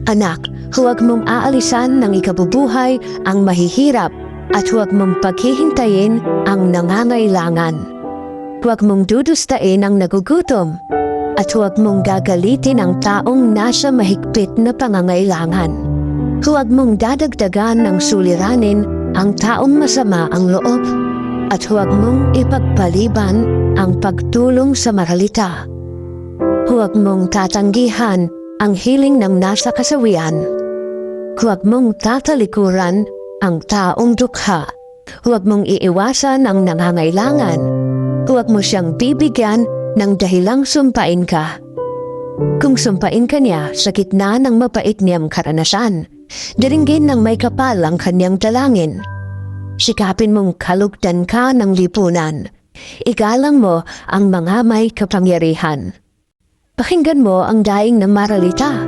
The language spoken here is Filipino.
Anak, huwag mong aalisan ng ikabubuhay ang mahihirap at huwag mong paghihintayin ang nangangailangan. Huwag mong dudustain ang nagugutom at huwag mong gagalitin ang taong nasa mahigpit na pangangailangan. Huwag mong dadagdagan ng suliranin ang taong masama ang loob at huwag mong ipagpaliban ang pagtulong sa maralita. Huwag mong tatanggihan ang hiling ng nasa kasawian. Huwag mong tatalikuran ang taong dukha. Huwag mong iiwasan ang nangangailangan. Huwag mo siyang bibigyan ng dahilang sumpain ka. Kung sumpain ka niya sa gitna ng mapait niyang karanasan, diringgin ng may kapal ang kanyang dalangin. Sikapin mong kalugdan ka ng lipunan. Igalang mo ang mga may kapangyarihan. Pakinggan mo ang daing na maralita.